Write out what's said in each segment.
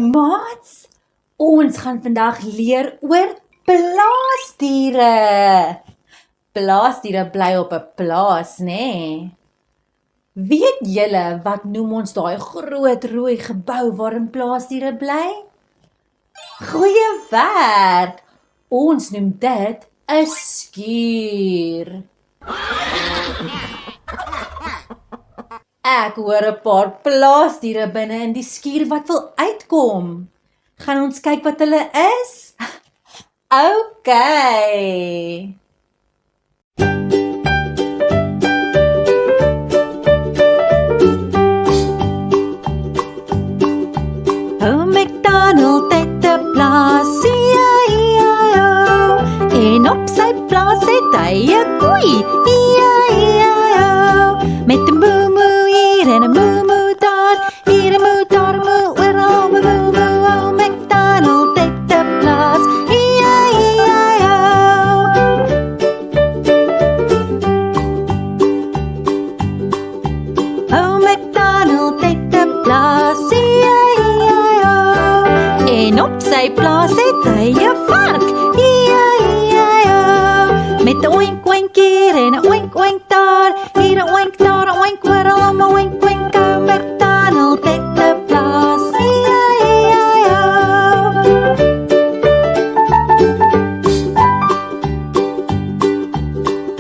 Maats, ons gaan vandag leer oor plaasdiere. Plaasdiere bly op 'n plaas, nê? Weet julle wat noem ons daai groot rooi gebou waarin plaasdiere bly? Goeie werk! Ons noem dit 'n skuur. Ek hoor 'n paar plaasdiere binne in die skuur wat wil uitkom. Gaan ons kyk wat hulle is? Okay. O MacDonald het 'n plaas, E-I-E-I-O. En op sy plaas het hy 'n koei, E-I-E-I-O. Met 'n moe-moe hier en 'n moe-moe daar, hier 'n moe, daar 'n moe, oral 'n moe-moe. O MacDonald het 'n plaas, E-I-E-I-O. O MacDonald het 'n plaas, E-I-E-I-O. En op sy plaas het hy 'n vark, E-I-E-I-O. Met 'n oink oink hier en 'n oink oink daar, hier 'n oink, daar 'n oink, oral 'n oink oink. O MacDonald het 'n plaas, E-I-E-I-O.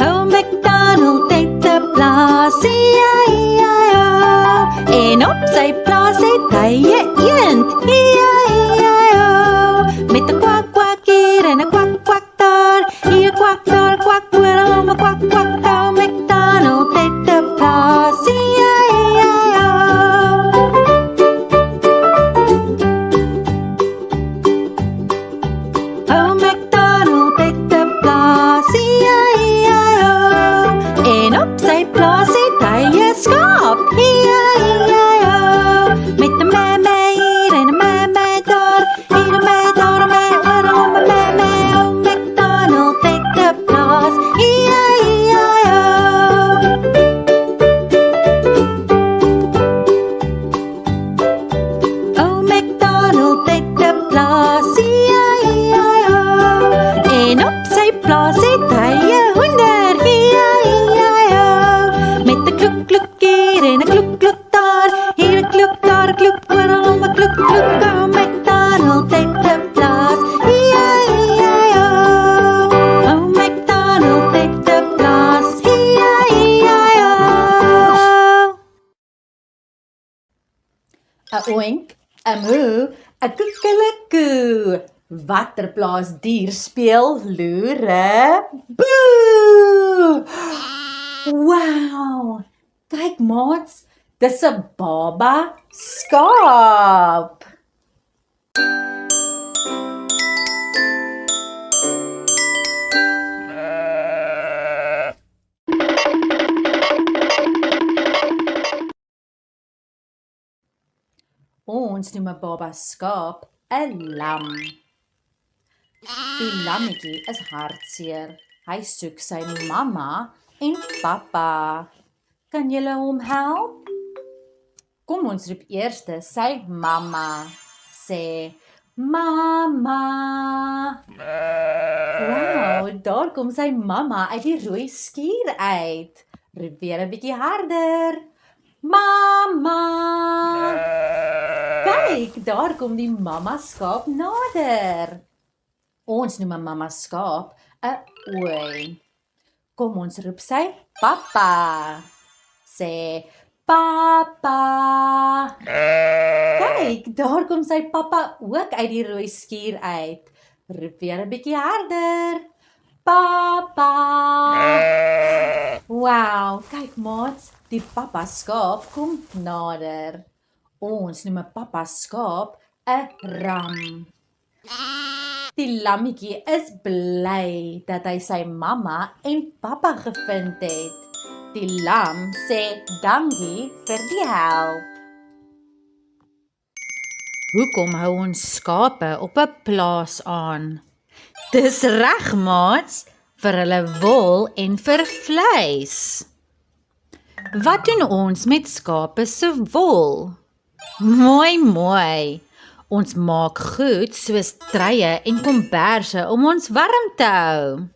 O MacDonald het 'n plaas, E-I-E-I-O. En op sy plaas het hy 'n eend, E-I-E-I-O. Met 'n kwak kwak hier en 'n kwak kwak daar, hier 'n kwak, daar 'n kwak, oral 'n kwak kwak. O MacDonald het 'n plaas, E-I-E-I-O. O MacDonald het 'n plaas, E-I-E-I-O. En op sy plaas het hy 'n skaap, E-I-E-I-O. Met 'n meme hier en 'n meme daar, hier 'n meme, daar 'n meme, oral 'n meme. O MacDonald het 'n plaas, E-I-E-I-O. O MacDonald het 'n plaas, E-I-E-I-O. En op sy plaas het hy 'n hoender, E-I-E-I-O. Met 'n kloek kloek hier en 'n kloek kloek daar, hier 'n kloek, daar 'n kloek, oral 'n kloek kloek. O MacDonald het 'n plaas, E-I-E-I-O. O MacDonald het 'n plaas, E-I-E-I-O. 'n oink, 'n moe, 'n koekelekoe. Watter plaasdier speel loere? Boe! Wow! Kyk maats, dis 'n baba skaap. Ons noem 'n baba skaap 'n lam. Die lammetjie is hartseer. Hy soek sy mamma en pappa. Kan julle hom help? Kom ons roep eers sy mamma. Sê, mamma. Wow, daar kom sy mamma uit die rooi skuur uit. Roep weer 'n bietjie harder. Mamma. Kyk, daar kom die mamma skaap nader. Ons noem 'n mamma skaap 'n ooi. Kom ons roep sy pappa. Sê, pappa. Kyk, daar kom sy pappa ook uit die rooi skuur uit. Roep weer 'n bietjie harder. Pappa. Wow, kyk maats, die pappa skaap kom nader. Ons noem 'n pappa skaap 'n ram. Die lammetjie is bly dat hy sy mamma en pappa gevind het. Die lam sê dankie vir die help. Hoekom hou ons skape op 'n plaas aan? Dis reg, maats, vir hulle wol en vir vleis. Wat doen ons met skape se wol? Mooi, mooi. Ons maak goed soos truie en komberse om ons warm te hou.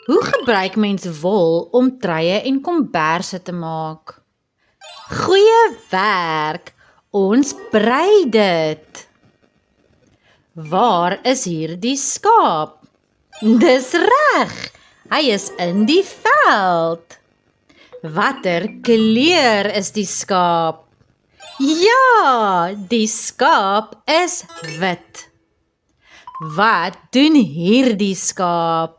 Hoe gebruik mens wol om truie en komberse te maak? Goeie werk, ons brei dit. Waar is hierdie skaap? Dis reg, hy is in die veld. Watter kleur is die skaap? Ja, die skaap is wit. Wat doen hierdie skaap?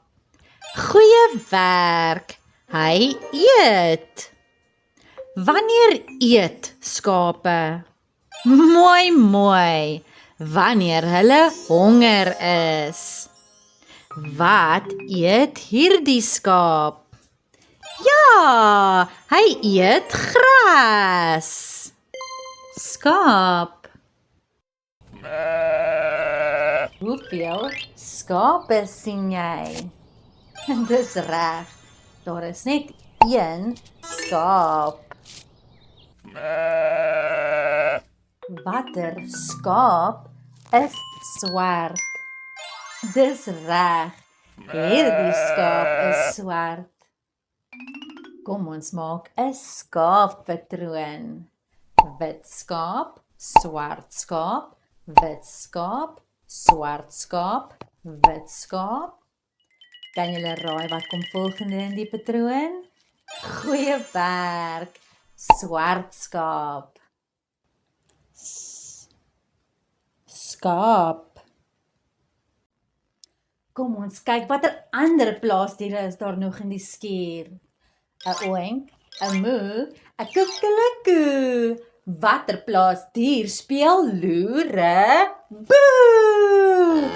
Goeie werk, hy eet. Wanneer eet skape? Mooi, wanneer hulle honger is. Wat eet hierdie skaap? Ja, hy eet gras. Skaap. Hoeveel skape sien jy? Dis reg, daar is net een skaap. Watter skaap is swart? Dis reg, hierdie skaap is swart. Kom ons maak 'n skaappatroon. Wit skaap, swart skaap, wit skaap, swart skaap, wit skaap. Kan julle raai wat kom volgende in die patroon? Goeie werk, swart skaap. Skaap. Kom ons kyk watter ander plaasdiere is daar nog in die skuur. 'n Oink, 'n moe, 'n koekelekoe. Watter plaasdier speel loere? Boe!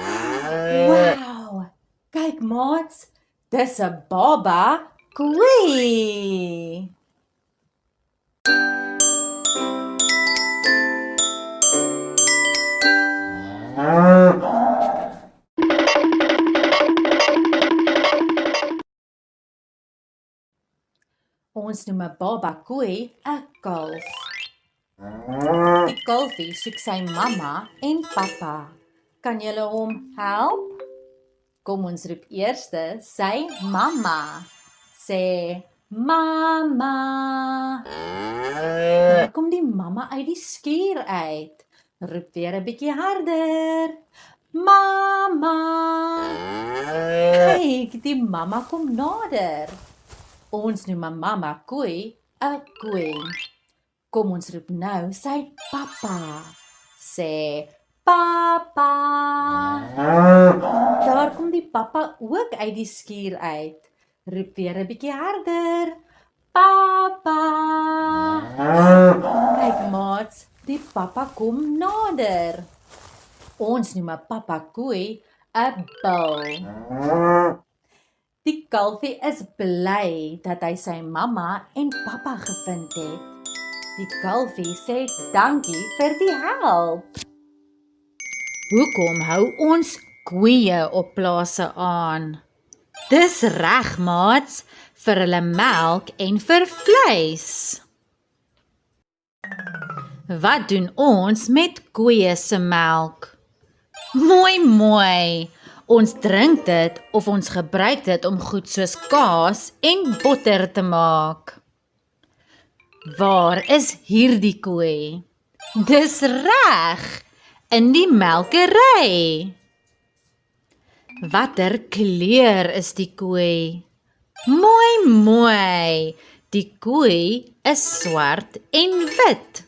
Wow! Kyk maats, dis 'n baba koei. Ons noem 'n baba koei 'n kalf. Die kalfie soek sy mamma en pappa. Kan julle hom help? Kom ons roep eers sy mamma. Sê mamma. Dan kom die mamma uit die skuur uit. Roep weer 'n bietjie harder. Mamma. Kyk, die mamma kom nader. Ons noem 'n mamma koei 'n koei. Kom ons roep nou sy pappa. Sê papa. Daar kom die pappa ook uit die skuur uit. Roep weer 'n bietjie harder. Papa. Kyk maats, die pappa kom nader. Ons noem 'n pappa koei 'n bul. Die kalfie is bly dat hy sy mamma en pappa gevind het. Die kalfie sê dankie vir die help. Hoekom hou ons koeie op plase aan? Dis reg, maats, vir hulle melk en vir vleis. Wat doen ons met koeie se melk? Mooi. Ons drink dit of ons gebruik dit om goed soos kaas en botter te maak. Waar is hierdie koei? Dis reg, in die melkery. Watter kleur is die koei? Mooi. Die koei is swart en wit.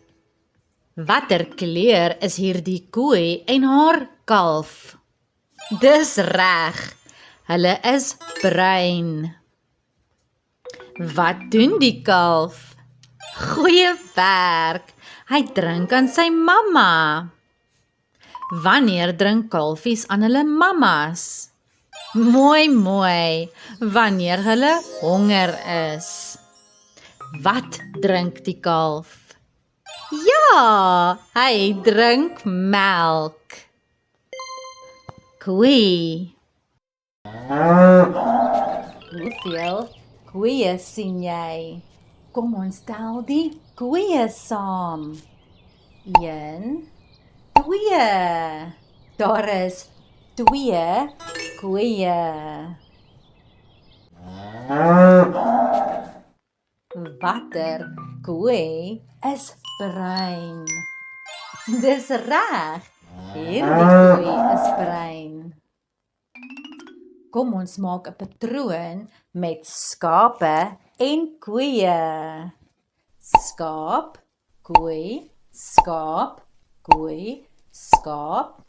Watter kleur is hierdie koei en haar kalf? Dis reg, hulle is bruin. Wat doen die kalf? Goeie werk, hy drink aan sy mamma. Wanneer drink kalfies aan hulle mammas? Mooi, wanneer hulle honger is. Wat drink die kalf? Ja, hy drink melk. Koei. Hoeveel koeie sien jy? Kom ons tel die koeie saam. 1, 2, koeie. Daar is 2 koeie. Watter koei is bruin? Dis reg. Hierdie koei is bruin. Kom ons maak 'n patroon met skape en koeie. Skaap, koei, skaap, koei, skaap.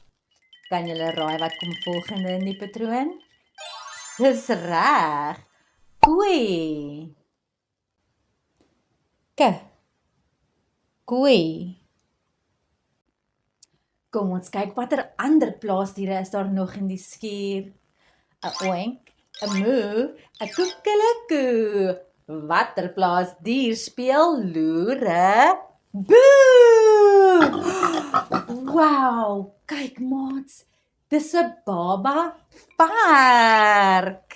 Kan julle raai wat kom volgende in die patroon? Dis reg. Koei. Koei. Kom ons kyk watter ander plaasdiere is daar nog in die skuur. 'n oink, 'n moe, 'n koekelekoe. Watter plaasdier speel loere? Boe! Wow, kyk maats, dis 'n baba vark.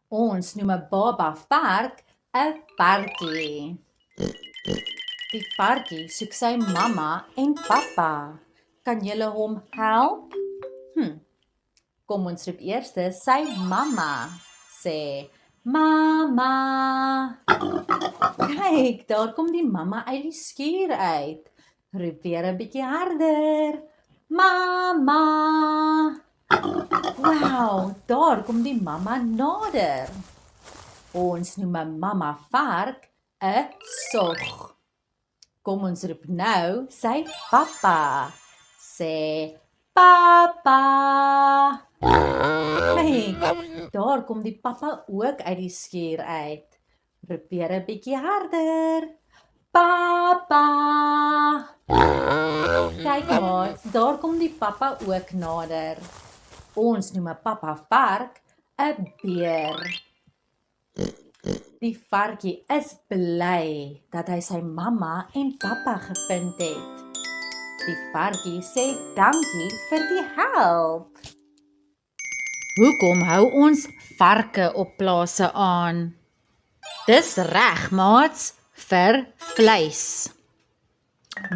Ons noem 'n baba vark 'n varkie. Die varkie soek sy mamma en pappa. Kan julle hom help? Kom ons roep eers sy mamma. Sê, mamma. Kyk, daar kom die mamma uit die skuur uit. Roep weer 'n bietjie harder. Mamma. Wow, daar kom die mamma nader. Ons noem 'n mamma vark 'n sog. Kom ons roep nou sy pappa. Sê, pappa. Kyk, daar kom die pappa ook uit die skuur uit. Roep weer 'n bietjie harder. Pappa. Kyk maar, daar kom die pappa ook nader. Ons noem 'n pappa vark 'n beer. Die varkie is bly dat hy sy mamma en pappa gevind het. Die varkie sê dankie vir die help. Hoekom hou ons varke op plase aan? Dis reg, maats, vir vleis.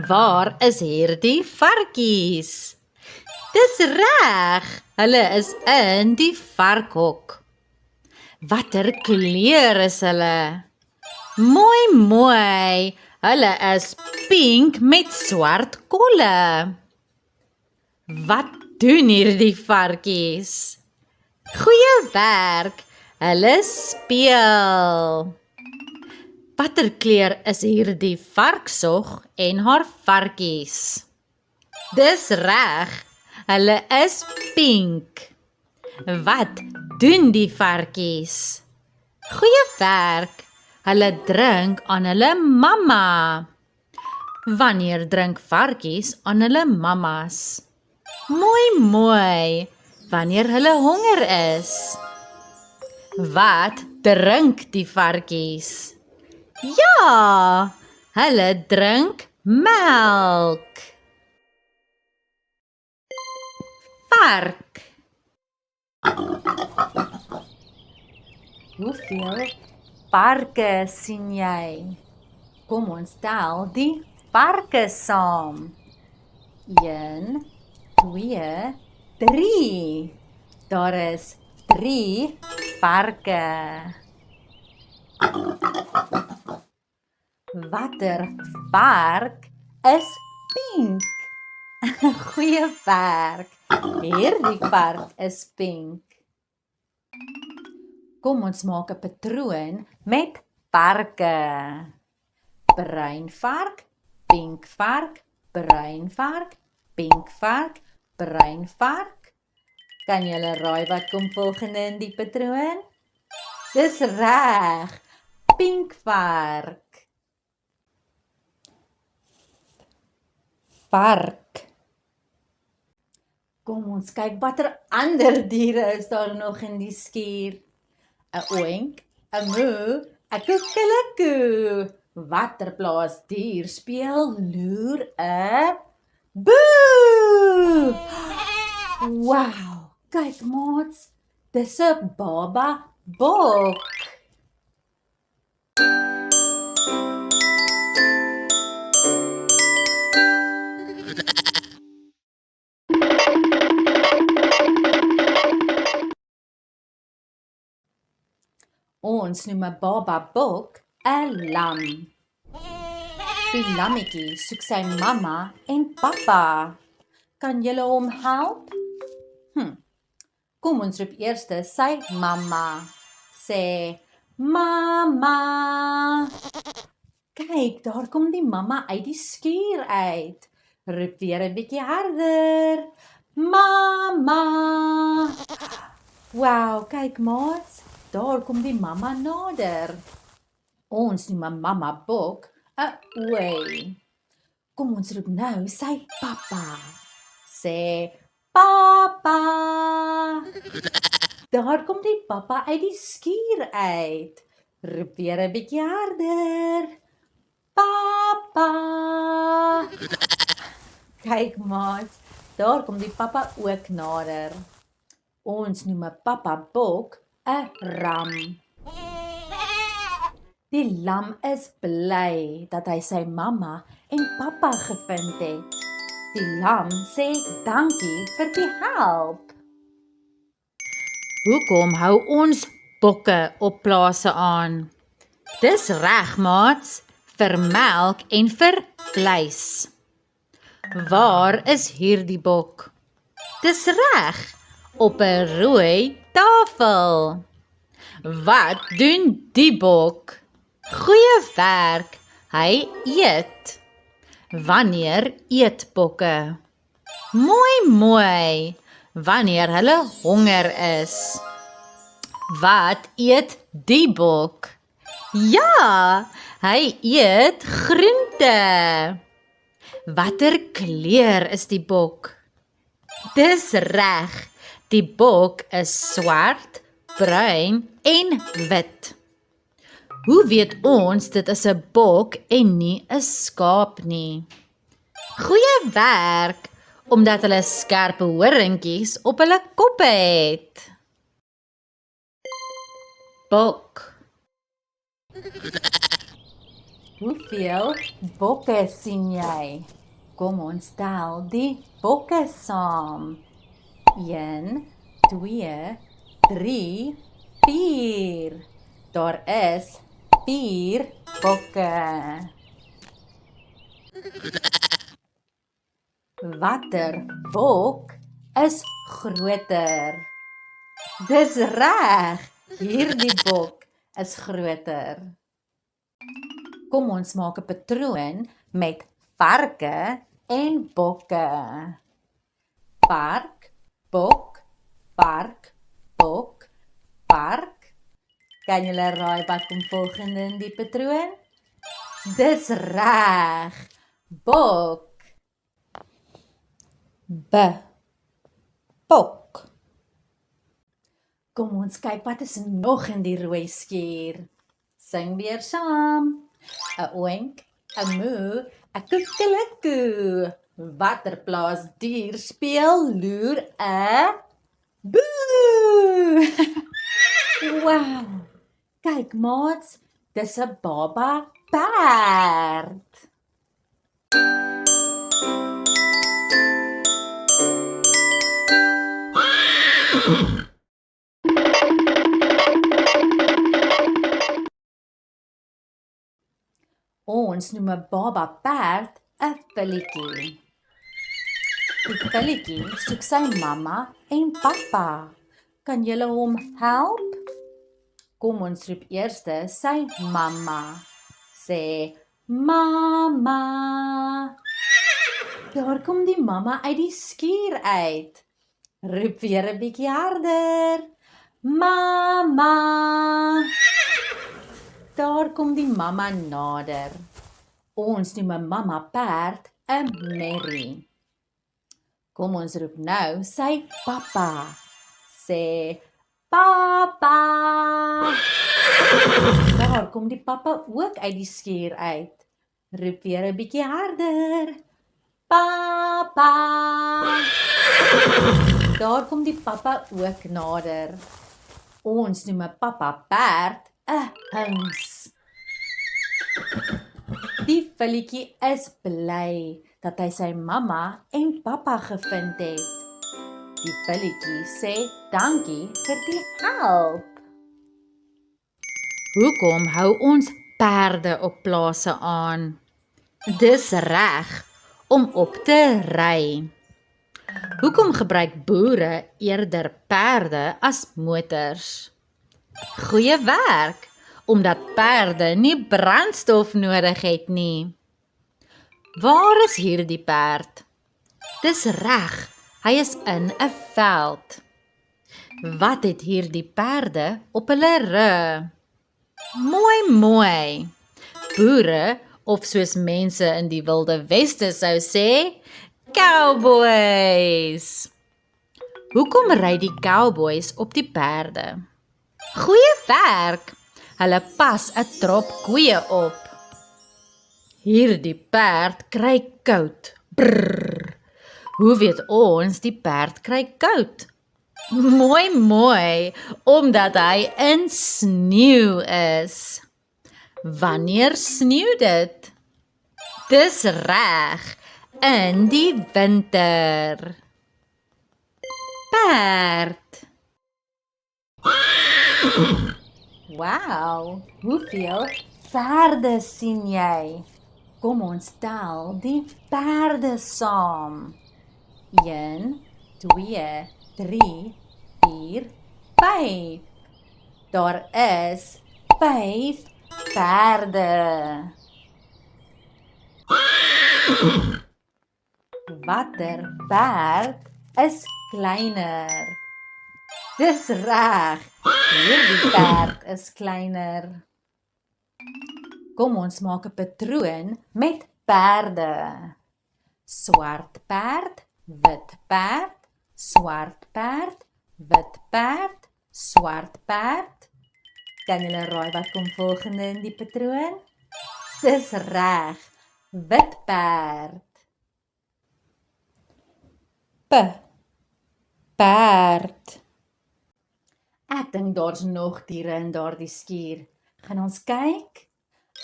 Waar is hierdie varkies? Dis reg, hulle is in die varkhok. Watter kleur is hulle? Mooi. Hulle is pink met swart kolle. Wat doen hierdie varkies? Goeie werk, hulle speel. Watter kleur is hierdie varksog en haar varkies? Dis reg, hulle is pink. Wat doen die varkies? Goeie werk, hulle drink aan hulle mamma. Wanneer drink varkies aan hulle mammas? Mooi, wanneer hulle honger is. Wat drink die varkies? Ja, hulle drink melk. Vark. Hoeveel varke sien jy? Kom ons tel die varke saam. 1, 2, 3. Daar is 3 varke. Watter vark is pink? Goeie werk. Hierdie vark is pink. Kom ons maak 'n patroon met varke. Bruin vark, pink vark, bruin vark, pink vark, bruin vark. Kan julle raai wat kom volgende in die patroon? Dis reg, pink vark. Vark. Kom ons kyk watter ander diere is daar nog in die skuur. 'n oink, 'n moe, 'n koekelekoe. Watter plaasdier speel loer 'n Boe! Wow, kyk maats, dis 'n baba bok. Ons noem 'n baba bok 'n lam. Die lammetjie soek sy mamma en pappa. Kan julle hom help? Kom ons roep eers sy mamma. Sê, mamma. Kyk, daar kom die mamma uit die skuur uit. Roep weer 'n bietjie harder. Mamma. Wow, kyk maats, daar kom die mamma nader. Ons noem 'n mamma bok 'n ooi. Kom ons roep nou sy pappa. Sê, papa. Daar kom die pappa uit die skuur uit. Roep weer 'n bietjie harder. Papa. Kyk maats, daar kom die pappa ook nader. Ons noem 'n pappa bok 'n ram. Die lam is bly dat hy sy mamma en pappa gevind het. Die lam sê dankie vir die help. Hoekom hou ons bokke op plase aan? Dis reg, maats, vir melk en vir vleis. Waar is hierdie bok? Dis reg, op 'n rooi tafel. Wat doen die bok? Goeie werk, hy eet. Wanneer eet bokke? Mooi, wanneer hulle honger is. Wat eet die bok? Ja, hy eet groente. Watter kleur is die bok? Dis reg, die bok is swart, bruin en wit. Hoe weet ons dit is 'n bok en nie 'n skaap nie? Goeie werk, omdat hulle skerp horingkies op hulle koppe het. Bok. Hoeveel bokke sien jy? Kom ons tel die bokke saam. 1, 2, 3, 4. Daar is 4 bokke. Watter bok is groter? Dis reg, hierdie bok is groter. Kom ons maak 'n patroon met varke en bokke. Vark, bok, vark, bok, vark. Kan julle raai wat kom volgende in die patroon? Dis reg, bok. Bok. Kom ons kyk wat is nog in die rooi skuur. Sing weer saam. 'n oink, 'n moe, 'n koekelekoe. Watter plaas dier speel loer 'n boe. Wow. Kyk maats, dis 'n baba perd. Ons noem 'n baba perd 'n filletjie. Die filletjie soek sy mamma en pappa. Kan julle hom help? Kom ons roep eers sy mamma. Sê, mamma. Daar kom die mamma uit die skuur uit. Roep weer 'n bietjie harder. Mamma. Daar kom die mamma nader. Ons noem 'n mamma perd 'n merrie. Kom ons roep nou sy pappa. Sê, papa. Daar kom die pappa ook uit die skuur uit. Roep weer 'n bietjie harder. Papa. Daar kom die papa ook nader. Ons noem 'n papa perd 'n hings. Die filletjie is bly dat hy sy mamma en pappa gevind het. Die filletjie sê dankie vir die help. Hoekom hou ons perde op plase aan? Dis reg om op te ry. Hoekom gebruik boere eerder perde as motors? Goeie werk, omdat perde nie brandstof nodig het nie. Waar is hierdie perd? Dis reg, hy is in 'n veld. Wat het hierdie perde op hulle rug? Mooi. Boere, of soos mense in die Wilde Weste sou sê, cowboys. Hoekom ry die cowboys op die perde? Goeie werk, hulle pas 'n trop koeie op. Hierdie perd kry koud. Brrr. Hoe weet ons die perd kry koud? Mooi, omdat hy in sneeu is. Wanneer sneeu dit? Dis reg, in die winter. Perd. Wow, hoeveel perde sien jy? Kom ons tel die perde saam. 1, 2, 3, 4, 5. Daar is 5 perde. Watter perd is kleiner? Dis reg, hierdie perd is kleiner. Kom ons maak 'n patroon met perde. Swart perd, wit perd, swart perd, wit perd, swart perd. Kan julle raai wat kom volgende in die patroon? Dis reg, wit perd. Perd. Ek dink daar's nog diere in daardie skuur. Gaan ons kyk?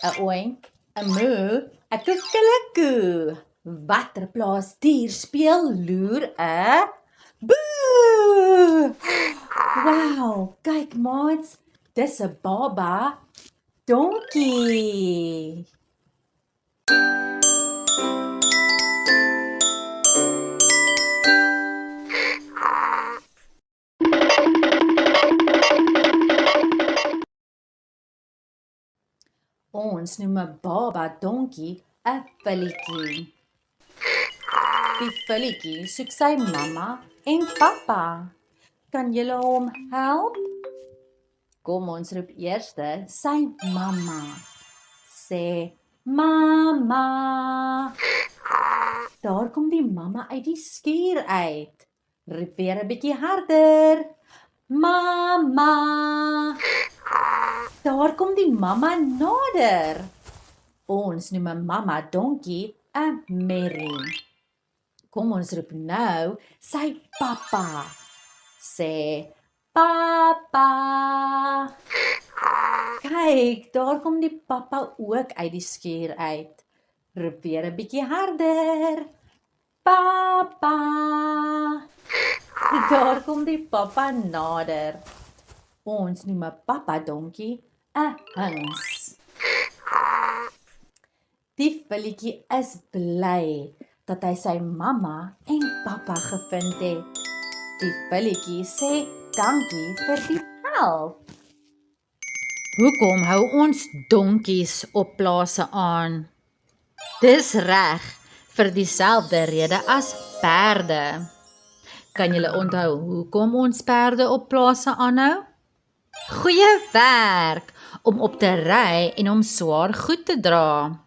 'n oink, 'n moe, 'n koekelekoe. Watter plaasdier speel loer 'n boe? Wow, kyk maats, dis 'n baba donkie. Ons noem 'n baba donkie 'n filletjie. Die filletjie soek sy mamma en pappa. Kan julle hom help? Kom ons roep eers sy mamma. Sê mamma. Daar kom die mamma uit die skuur uit. Roep weer 'n bietjie harder. Mamma. Daar kom die mamma nader. Ons noem 'n mamma donkie 'n merrie. Kom ons roep nou sy pappa. Sê pappa. Kyk, daar kom die pappa ook uit die skuur uit. Roep weer 'n bietjie harder. Pappa. Daar kom die pappa nader. Ons noem 'n pappa donkie 'n hings. Die filletjie is bly dat hy sy mamma en pappa gevind het. Die filletjie sê dankie vir die help. Hoekom hou ons donkies op plase aan? Dis reg, vir dieselfde rede as perde. Kan julle onthou hoekom ons perde op plase aanhou? Goeie werk, om op te ry en om swaar goed te dra.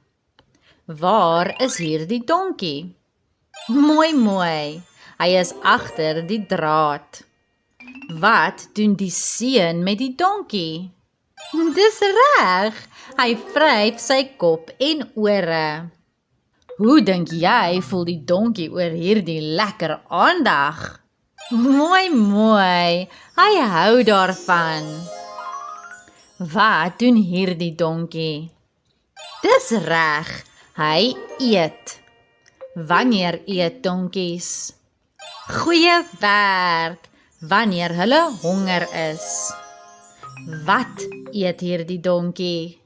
Waar is hierdie donkie? Mooi, hy is agter die draad. Wat doen die seun met die donkie? Dis reg, hy vryf sy kop en ore. Hoe dink jy voel die donkie oor hierdie lekker aandag? Mooi, hy hou daarvan. Wat doen hierdie donkie? Dis reg, hy eet. Wanneer eet donkies? Goeie werk, wanneer hulle honger is. Wat eet hierdie donkie?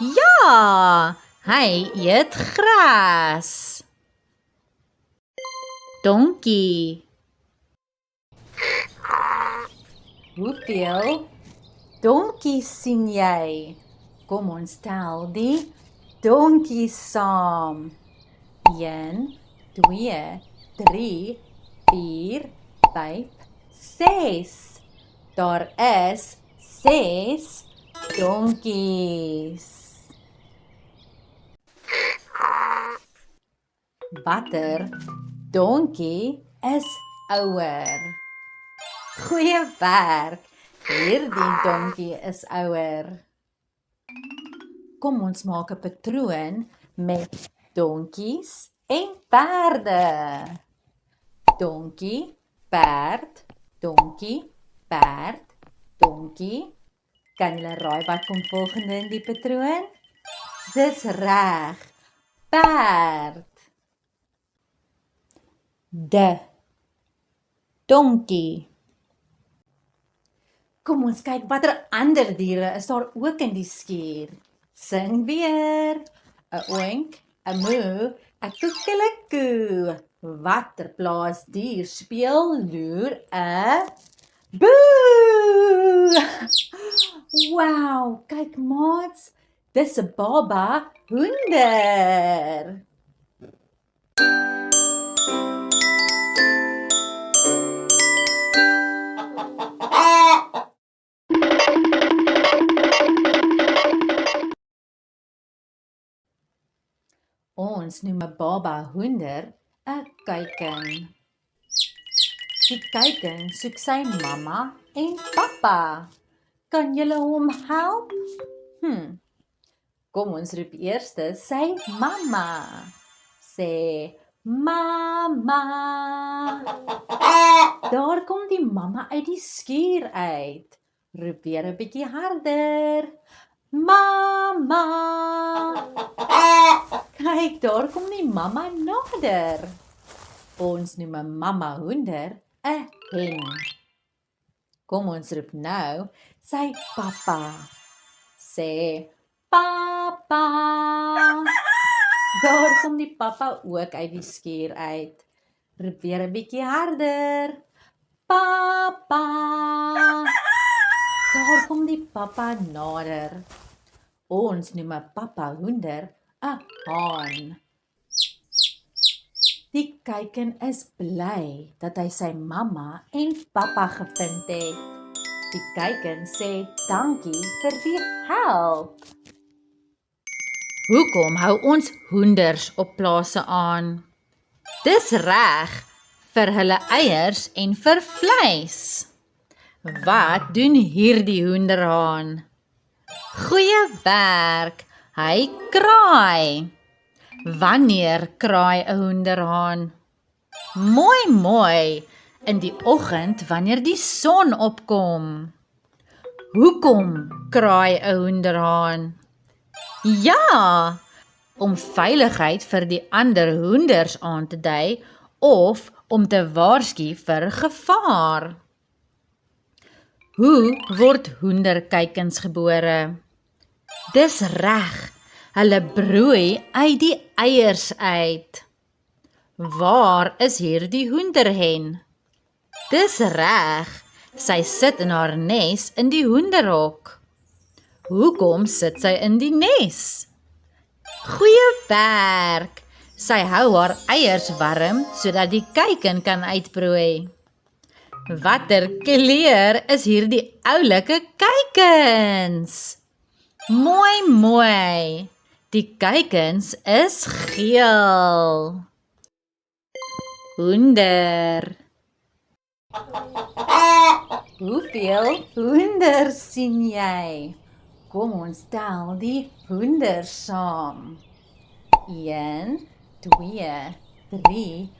Ja, hy eet gras. Donkie. Hoeveel donkies sien jy? Kom ons tel die donkies saam. 1, 2, 3, 4, 5, 6. Daar is 6 donkies. Watter donkie is ouer? Goeie werk, hierdie donkie is ouer. Kom ons maak 'n patroon met donkies en perde. Donkie, perd, donkie, perd, donkie. Kan julle raai wat kom volgende in die patroon? Dis reg, perd. Donkie. Kom ons kyk watter ander diere is daar ook in die skuur. Sing weer. 'n Oink, 'n moe, 'n koekelekoe. Watter plaasdier speel loer 'n boe? Wow, kyk maats, dis 'n baba hoender. Ons noem 'n baba hoender 'n kuiken. Die kuiken soek sy mamma en pappa. Kan julle hom help? Kom ons roep eers sy mamma. Sê mamma. Daar kom die mamma uit die skuur uit. Roep weer 'n bietjie harder. Mamma. Kyk, daar kom die mamma nader. Ons noem 'n mamma hoender 'n hen. Kom ons roep nou sy pappa. Sê papa. Daar kom die pappa ook uit die skuur uit. Roep weer 'n bietjie harder. Papa. Daar kom die pappa nader. Ons noem 'n pappa hoender 'n haan. Die kuiken is bly dat hy sy mamma en pappa gevind het. Die kuiken sê dankie vir die help. Hoekom hou ons hoenders op plase aan? Dis reg vir hulle eiers en vir vleis. Wat doen hierdie hoenderhaan? Goeie werk, hy kraai. Wanneer kraai 'n hoenderhaan? Mooi, in die oggend wanneer die son opkom. Hoekom kraai 'n hoenderhaan? Ja, om veiligheid vir die ander hoenders aan te dui of om te waarsku vir gevaar. Hoe word hoenderkuikens gebore? Dis reg, hulle broei uit die eiers uit. Waar is hierdie hoenderhen? Dis reg, sy sit in haar nes in die hoenderhok. Hoekom sit sy in die nes? Goeie werk, sy hou haar eiers warm sodat die kuiken kan uitbroei. Watter kleur is hierdie oulike kuikens? Mooi, die kuikens is geel. Hoender. Hoeveel hoenders sien jy? Kom ons tel die hoenders saam. 1, 2, 3,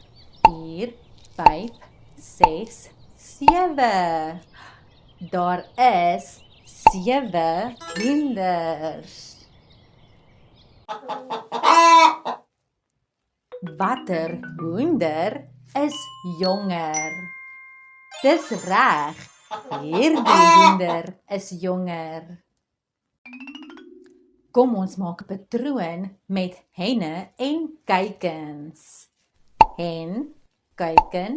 4, 5, 6, 7. Daar is 7 hoenders. Watter hoender is jonger? Dis reg, hierdie hoender is jonger. Kom ons maak 'n patroon met henne en kuikens. Hen, kuiken,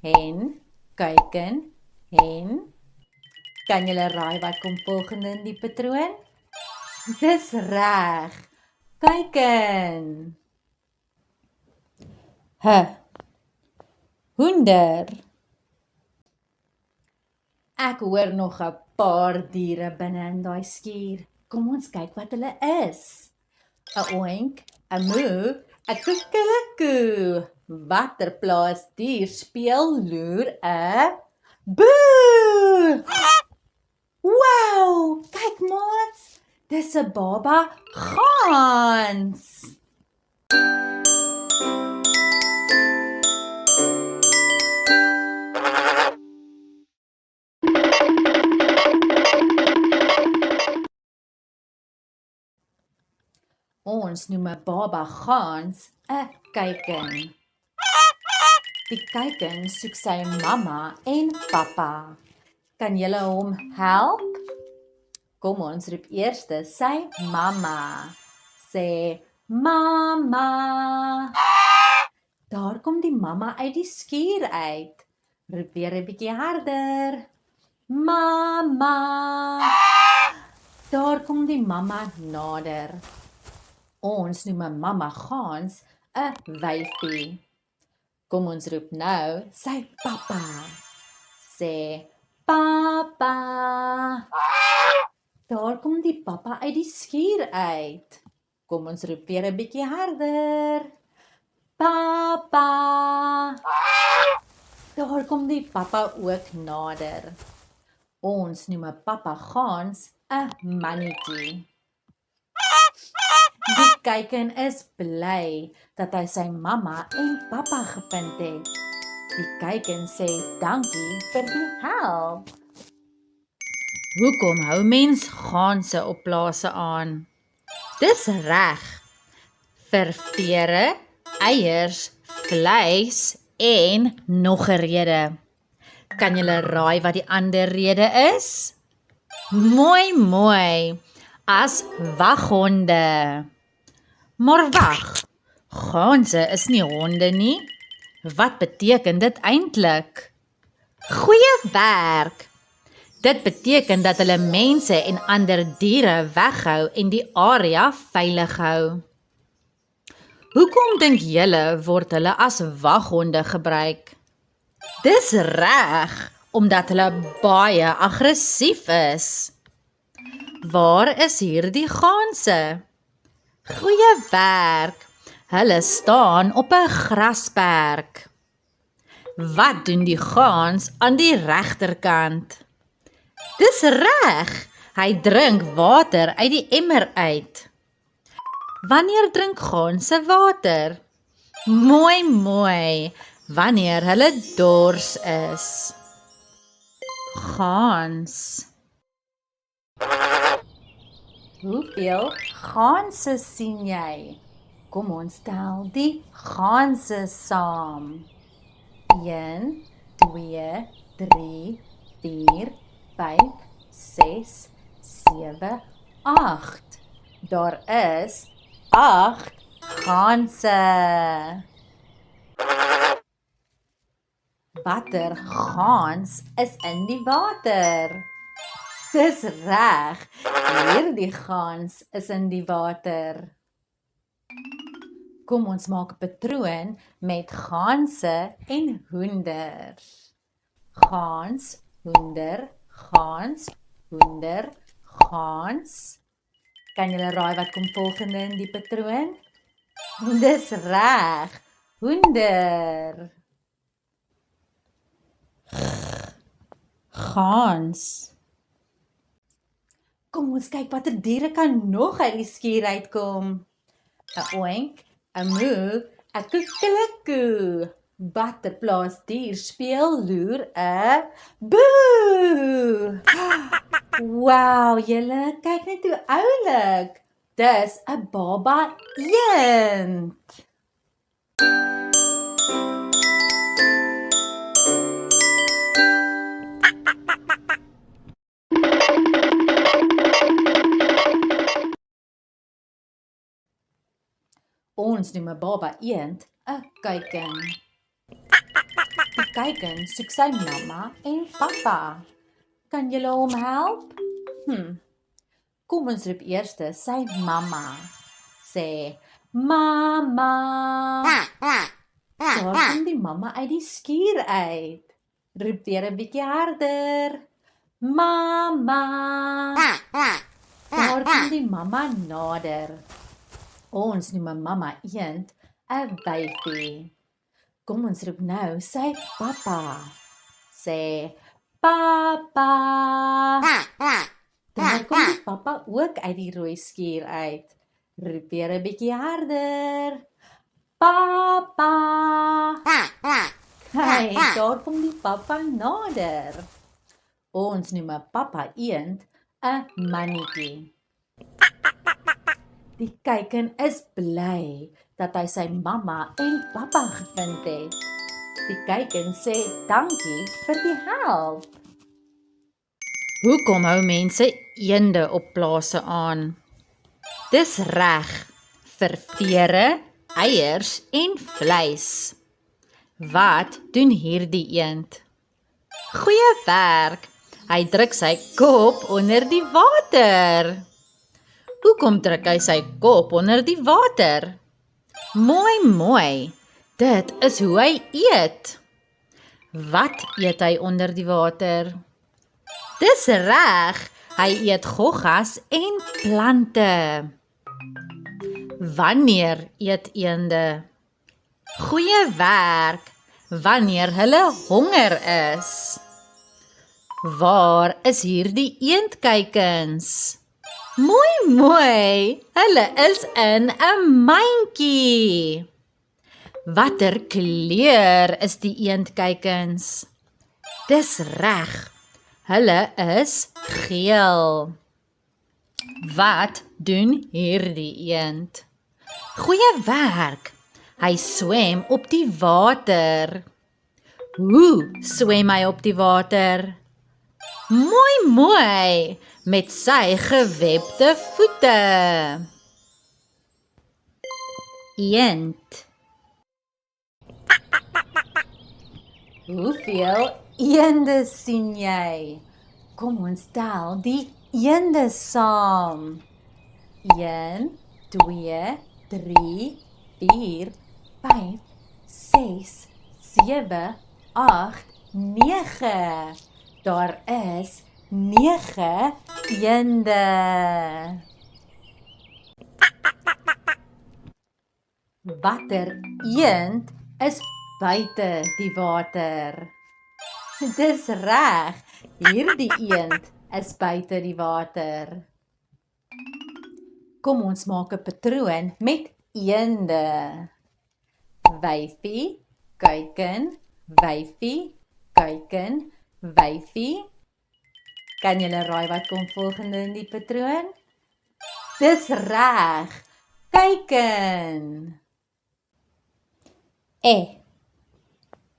hen, kuiken, hen. Kan julle raai wat kom volgende in die patroon? Dis reg, kuiken. Hoender. Ek hoor nog 'n paar diere binne in daai skuur. Kom ons kyk wat hulle is. 'n Oink, 'n moe, 'n koekelekoe. Watter plaasdier speel loer 'n boe? Wow, kyk maats, dis 'n baba gans. Ons noem 'n baba gans 'n kuiken. Die kuiken soek sy mamma en pappa. Kan julle hom help? Kom ons roep eers sy mamma. Sê mamma. Daar kom die mamma uit die skuur uit. Roep weer 'n bietjie harder. Mamma. Daar kom die mamma nader. Ons noem 'n mamma gans 'n wyfie. Kom ons roep nou sy pappa. Sê pappa. Daar kom die pappa uit die skuur uit. Kom ons roep weer 'n bietjie harder. Pappa. Daar kom die pappa ook nader. Ons noem 'n pappa gans 'n mannetjie. Die kuiken is bly dat hy sy mamma en pappa gevind het. Die kuiken sê dankie vir die help. Hoekom hou mens ganse op plase aan? Dis reg. Vir vere, eiers, vleis en nog 'n rede. Kan julle raai wat die ander rede is? Mooi. As waghonde. Maar wag, ganse is nie honde nie. Wat beteken dit eintlik? Goeie werk! Dit beteken dat hulle mense en ander diere weghou en die area veilig hou. Hoekom dink julle word hulle as waghonde gebruik? Dis reg, omdat hulle baie aggressief is. Waar is hierdie ganse? Goeie werk! Hulle staan op 'n grasperk. Wat doen die gans aan die regterkant? Dis reg! Hy drink water uit die emmer uit. Wanneer drink ganse water? Mooi. Wanneer hulle dors is. Gans. Hoeveel ganse sien jy? Kom ons tel die ganse saam. 1, 2, 3, 4, 5, 6, 7, 8. Daar is 8 ganse. Watter gans is in die water? Dis reg, hierdie gans is in die water. Kom ons maak 'n patroon met ganse en hoenders. Gans, hoender, gans, hoender, gans. Kan julle raai wat kom volgende in die patroon? Dis reg, hoender. Gans. Kom ons kyk watter diere kan nog uit die skuur uitkom. 'n oink, 'n moe, 'n koekelekoe. Watter plaasdier speel loer 'n boe? Wow, julle, kyk net hoe oulik. Dis 'n baba eend. Ons noem 'n baba eend 'n kuiken. Die kuiken soek sy mamma en pappa. Kan julle hom help? Kom ons roep eers sy mamma. Sê, mamma. Daar kom die mamma uit die skuur uit. Roep weer 'n bietjie harder. Mamma. Daar kom die mamma nader. Ons noem 'n mamma eend 'n wyfie. Kom ons roep nou sy pappa. Sê, pappa. Daar kom die pappa ook uit die rooi skuur uit. Roep weer 'n bietjie harder. Pappa. Kyk, daar kom die pappa nader. Ons noem 'n pappa eend 'n mannetjie. Die kuiken is bly dat hy sy mamma en pappa gevind het. Die kuiken sê dankie vir die help. Hoekom hou mense eende op plase aan? Dis reg vir vere, eiers en vleis. Wat doen hierdie eend? Goeie werk. Hy druk sy kop onder die water. Hoekom druk hy sy kop onder die water? Mooi. Dit is hoe hy eet. Wat eet hy onder die water? Dis reg, hy eet goggas en plante. Wanneer eet eende? Goeie werk, wanneer hulle honger is. Waar is hierdie eendkuikens? Mooi, hulle is in 'n mandjie. Watter kleur is die eendkuikens? Dis reg, hulle is geel. Wat doen hierdie eend? Goeie werk, hy swem op die water. Hoe swem hy op die water? Mooi, met sy gewebde voete. Eend. Hoeveel eende sien jy? Kom ons tel die eende saam. 1, 2, 3, 4, 5, 6, 7, 8, 9. Daar is 9 eende. Watter eend is buite die water? Dis reg, hierdie eend is buite die water. Kom ons maak 'n patroon met eende. Wyfie, kuiken, wyfie, kuiken, wyfie. Kan julle raai wat kom volgende in die patroon? Dis reg, kuiken.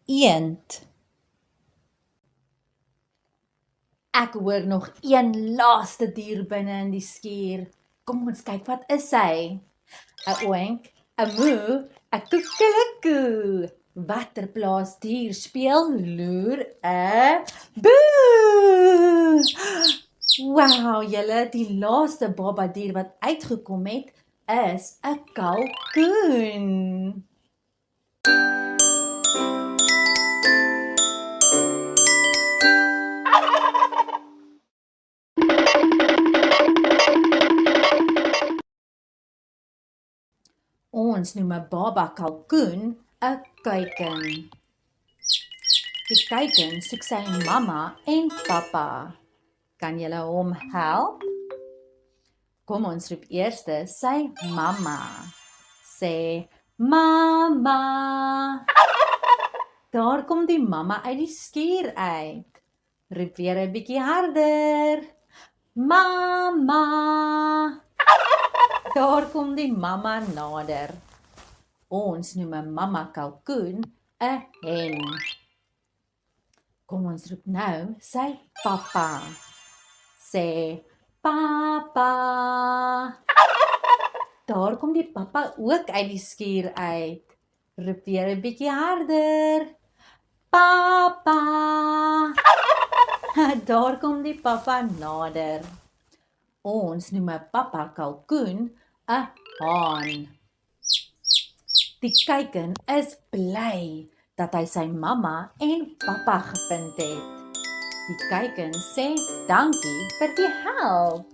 Eend. Ek hoor nog een laaste dier binne in die skuur. Kom ons kyk, wat is hy? 'n oink, 'n moe, 'n koekelekoe. Watter plaasdier speel loer 'n boe? Wow, julle, die laaste baba dier wat uitgekom het, is 'n kalkoen. Ons noem 'n baba kalkoen 'n kuiken. Die kuiken soek sy mamma en pappa. Kan julle hom help? Kom ons roep eers sy mamma. Sê, Mama. Daar kom die mamma uit die skuur uit. Roep weer 'n bietjie harder. Mama. Daar kom die mamma nader. Ons noem 'n mamma kalkoen 'n hen. Kom ons roep nou sy pappa. Sê papa. Daar kom die pappa ook uit die skuur uit. Roep weer 'n bietjie harder. Papa. Daar kom die pappa nader. Ons noem 'n pappa kalkoen 'n haan. Die kuiken is bly dat hy sy mamma en pappa gevind het. Die kuiken sê dankie vir die help.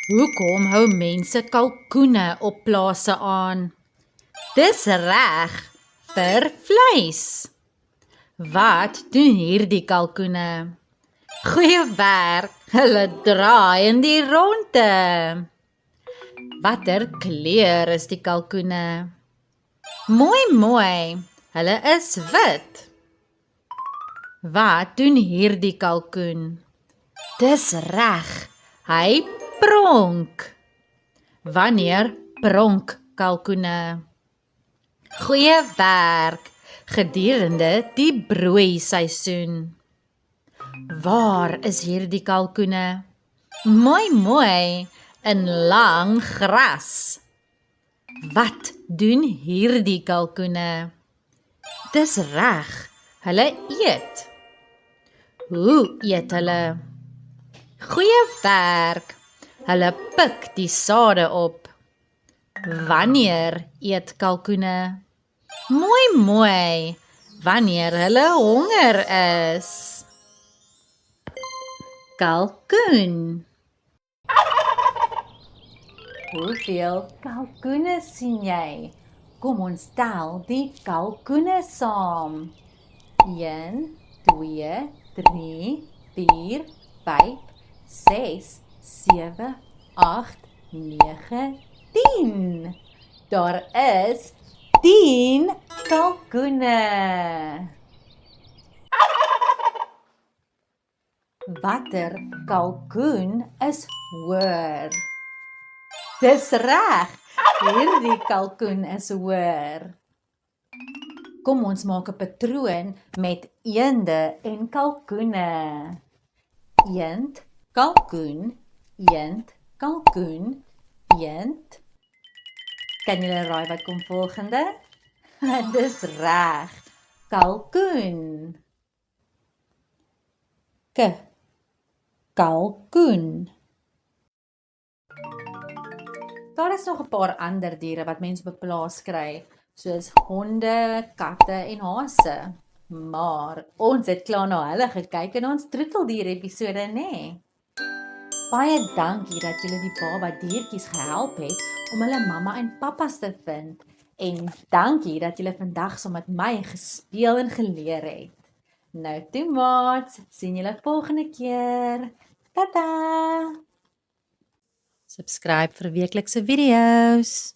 Hoekom hou mense kalkoene op plase aan? Dis reg vir vleis. Wat doen hierdie kalkoene? Goeie werk, hulle draai in die ronde. Watter kleur is die kalkoene? Mooi, hulle is wit. Wat doen hierdie kalkoen? Dis reg, hy pronk. Wanneer pronk kalkoene? Goeie werk, gedurende die broeiseisoen. Waar is hierdie kalkoene? Mooi, in lang gras. Wat doen hierdie kalkoene? Dis reg, hulle eet. Hoe eet hulle? Goeie werk, hulle pik die sade op. Wanneer eet kalkoene? Mooi, wanneer hulle honger is. Kalkoen. Hoeveel kalkoene sien jy? Kom ons tel die kalkoene saam. 1, 2, 3, 4, 5, 6, 7, 8, 9, 10. Daar is 10 kalkoene. Watter kalkoen is hoër? Dis reg, hierdie kalkoen is hoër. Kom ons maak 'n patroon met eende en kalkoene. Eend, kalkoen, eend, kalkoen, eend. Kan julle raai wat kom volgende? Dis reg, kalkoen. Kalkoen. Daar is nog 'n paar ander diere wat mense op 'n plaas kry, soos honde, katte en hase. Maar ons het klaar na hulle gekyk in ons troeteldier episode, nê? Baie dankie dat julle die baba diertjies gehelp het om hulle mamma en pappas te vind. En dankie dat julle vandag saam met my gespeel en geleer het. Nou toe maats, sien julle volgende keer. Tata! Subscribe vir weeklikse video's.